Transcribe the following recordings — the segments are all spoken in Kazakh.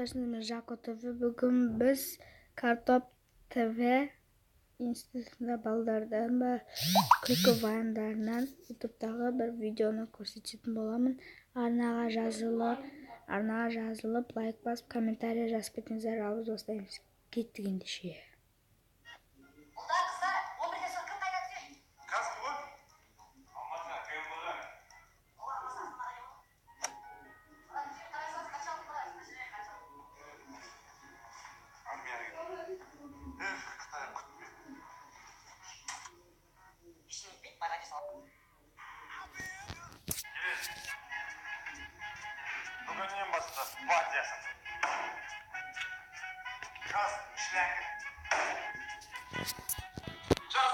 Arkadaşlarımız Jako TV. Bugün biz Kartop TV institutunda baldardan ve Kırkıvandar'dan YouTube'dağı bir videonu ko'rsatishim bo'laman. Arnaga жазылып, like basıp, kommentariya жазып ketіңіздер. Алып достарымыз кеттік ендеше. Бүгіннен бастап партиясың. Жаз шіләңгі. Жаз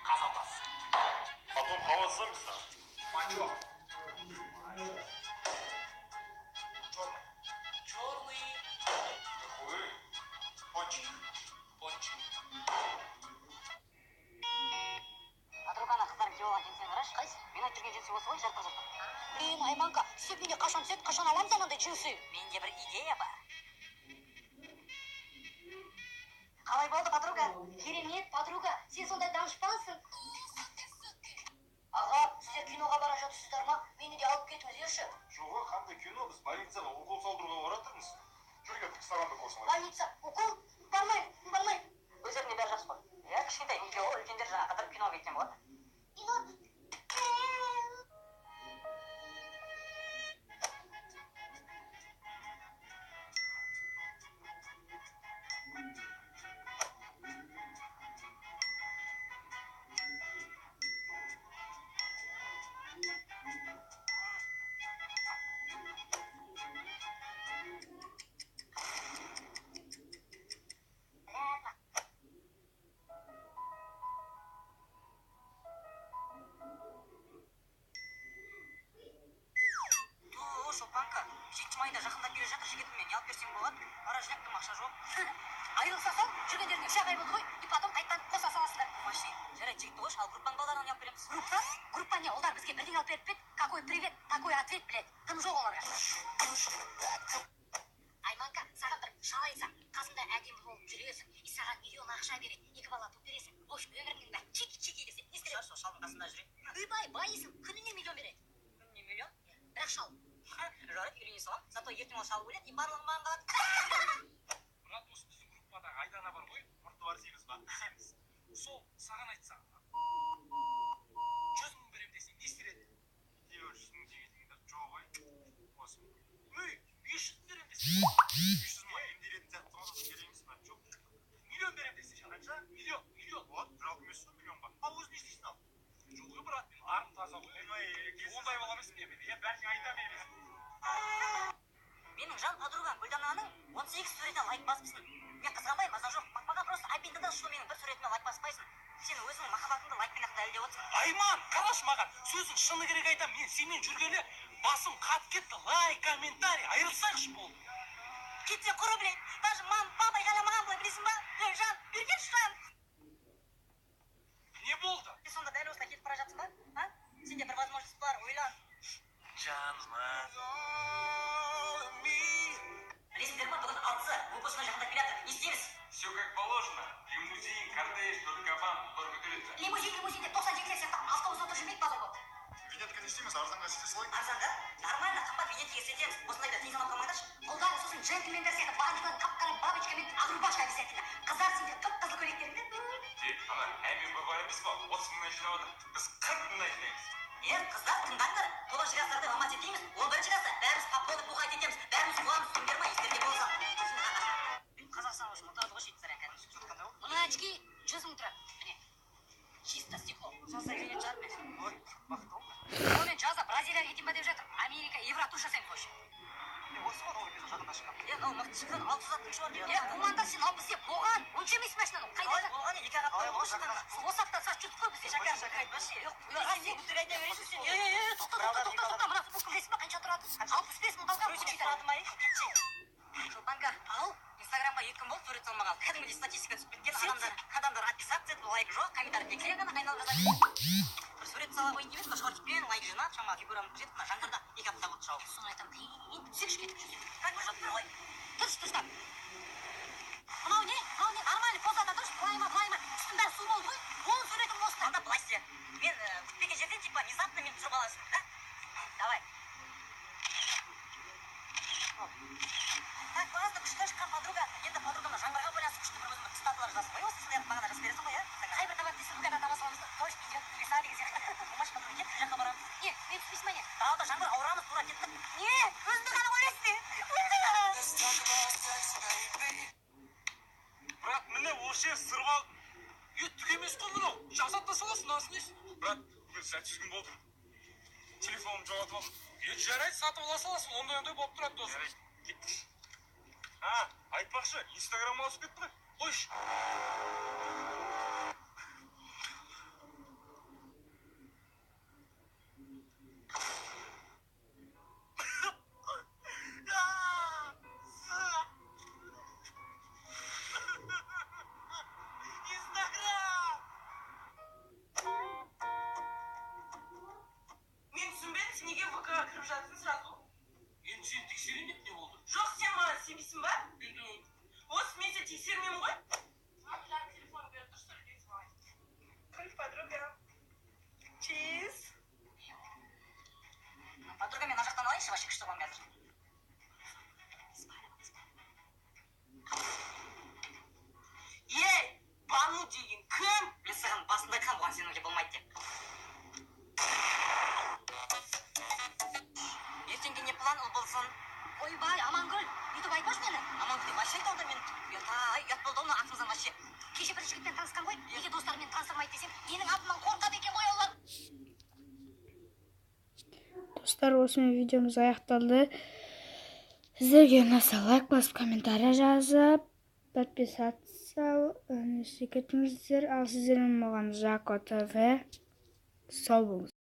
қазандас. Потом хавасымызда. Мачо. Черный. Какой? Пончик. Пончик. Подруганы қыздарым жеп алған жеңсең қарашы. Қайсы? Мен айтып жүрген жеңсе осы ғой, жарқын жақта. Блин, Айманка, сен менде қашан түседі, қашан аламыз анандай жеңсе? Менде бір идея бар. Қалай болды, подруга? Керемет, подруга. Сен сондай данышпансың. Аға, сіздер киноға бара жатырсыздар ма? Мені де алып кетіңіздерші. Жоға, қандай кино? Біз больницаға укол салдыруға баратырмыз. Жүрген Түркістанды көрсің. Больница, укол? Бармайм. Өздеріне бәрі жақсы ғой. Иә, кішкентай видео, үлкендер жаңа қатырып киноға кеткен болады. Шопанка, жеті майында жақындап келе жатыр, жігітімен не алып берсең болады? Ара жинақтым, ақша жоқ. Айырылса сол, жүргендеріне үш ақ ай болды ғой, и потом қайтадан қоса саласыңдар. Машин, жарайды жігітті қойшы, ал группаның балаларын не алып береміз? Группа не, олар бізге бірдеңе алып беріп пе? Какой привет, такой ответ, блядь. Тым жоқ оларға. Айманка, саған бір шал айтса, қасында әдемі болып жүресің, и саған миллион ақша береді, екі бала туып бересің. В общем, өміріңнің бәрі чики десе, не істер? Сол шалдың қасында жүрейін. Байысың, күніне миллион береді. Күніне миллион? Бірақ шал. Жарайды, үйлене салам, зато ертең ол шал өледі, и барлығы маған қалады. Брат, осы біздің группадағы Айдана бар ғой, мұрты бар семіз ба? Семіз. Сол саған айтса, 100 мың берем десең, не істер еді? Дей 100 мың дегендер жоқ ғой. Осы. Өй, 500 мың берем десең. 500 мың емделетін сияқты ғана керек емес па? Жоқ. Миллион берем десең, қанша? Миллион. Вот, жалко емес сол миллионға. Ал өзің не істейсің ал? Жоқ ғой, брат, мен арым таза ғой. Ондай бала емеспін мен. Я бәрін айтам емес. Менің жан подругам Гүлдананың 18 суретіне лайк басыпсың. Мен қызғанбаймын, маза жоқ. Маған просто обидно, что менің бір суретіме лайк баспайсың. Сен өзіңнің махаббатыңды лайкпен дәлелдеп отырсың. Айман, қарашы маған, сөзің шыны керек айтам, мен сенімен жүргелі басым қатып кетті, лайк, комментарий, айырылсайықшы болды. Кетсе құры, блядь. Даже мам, папа айғайламаған былай, білесің ба? Жан, бергенші жан. Не болды? Сен сонда дәл осылай кетіп бара жатсың ба? Сенде бір возможность бар, ойлан. Жаным. Білесіңдер ма, бүгін 6-сы, выпускной жақындап келе жатыр. Не істейміз? Все как положено. Лимузин, кортеж, туркабан, бұрын көтереді. Лимузин деп 92 сияқты автобус отырып жүрмейді базар болып. Винетка не істейміз, арзанға істей салайық. Арзанда? Нормально, қымбат винетке істетеміз. Осындайда тез алып қалмаңдаршы. Ұлдары сосын джентльмендер сияқты бантиканы қап-қара бабочкамен ағылбашка обязательно. Қыздар сендер қып-қызыл көйлектеріңді. Ана, әмен бар емес па? 30 мыңнан жинап отыр. Біз 40 мыңнан жинаймыз. Қыздар, тыңдаңдар. Толық жиғастарды алмат етейміз. 11-ші класста бәріміз по полной бухать етеміз. Бәріміз қуамыз, түсіңдер ма? Естерде болса. Қазақстан үшін ұтады ғой шейітсариян кәдімгі. Мына очки 100 мың тұрады. Міне. Чисто стекло. Салса үйренетін шығар мен. Ой, бақыт ол. Мен жазда Бразилияға кетейін ба деп жатыр. Америка, Евротур жасаймын қойшы. Осы бар ол біздің жақында шыққан. Мынау мықты шыққан 660 шығар. Команда сен алып істеп болған. Онша емес машинаның. Қайда? Болған екі ақ апта болып шыққан. Осы апта сас жұтып қой бізде. Шакар айтпашы. Сен өтірік айта бересің сен. Тоқта. Мына футболка білесің ба қанша тұрады? 65 мың қалған. Короче, тұрады ма? Кетші. Шопанка, ал. Инстаграмға 2 күн болды сурет салмаған. Кәдімгідей статистика түсіп кеткен. Адамдар отписаться етіп, лайк жоқ, комментарий тек қана айналып жатады. Бір сурет сала қойын емес па, шортикпен лайк жинап, шама фигурамды жетіп, мына жаңғырда 2 апта болды жауып. Соны айтам, түсекші кетіп жүрсің. Как бы жатыр ғой. дұрыстап. Мынау не? Нормальный позада дұрыс. Былайма. Үстің бәрі су болды ғой. Оның суретім осы. Анда былай істе. Мен күтпеген жерден типа внезапно мен түсіріп аласың, да? Давай. Так, просто күшті шыққан подруга. Енді подругама жаңбырға байланысты күшті бір өзіме цитаталар жазып қой. Осы сіздер бағана жазып бересің ғой, иә? Қайбір табады дейсің, бүгін атама саламыз. Дождь идет, леса деген сияқты. Умаш подруга, кет, жаққа барамыз. Не, мен түспейсің ба не? Далада жаңбыр ауырамыз, тура кеттік. Не, өзіңді ғана ойлайсың не? Брат, міне осы жер сырып алып. Түк емес қой мынау. Жасап та саласың, насын несін? Брат, бүгін сәтсіз күн болды. Телефонымды жоғалтып алдым. Жарайды, сатып ала саласың. Ондай болып тұрады досым. Жарайды, кеттік. Айтпақшы, Инстаграм ауысып кетті ғой. Қойшы. Мен түсінбедім, сен неге ВК-ға кіріп жатсың сразу? Енді сені тексерейін деп не болды? Жоқ, сен маған сенбейсің ба? Осы мен сені тексермеймін ғой. Жаңа телефон беріп дұрыс сөйлейсің маған. Күл подруга. Чиз. Подруга, мен ана жақтан алайыншы, вообще күшті болған қазір. Ей, Бану деген кім? Мен саған басында айтқам, бұған сенуге болмайды деп. Ертеңге не план ұл болсын? Ойбай, Амангүл, бүйтіп айтпашы мені. Амангүл деп вообще айтты мен. Ұят болды оны атымыздан вообще. Кеше бір жігітпен танысқан ғой, неге достарымен таныстырмайды десем, менің атымнан қорқады екен ғой олар. Достар, осымен видеомыз аяқталды. Сіздерге ұнаса лайк басып, комментарий жазып, подписаться кетіңіздер. Ал сіздермен болған Жако ТВ. Сау болыңыз.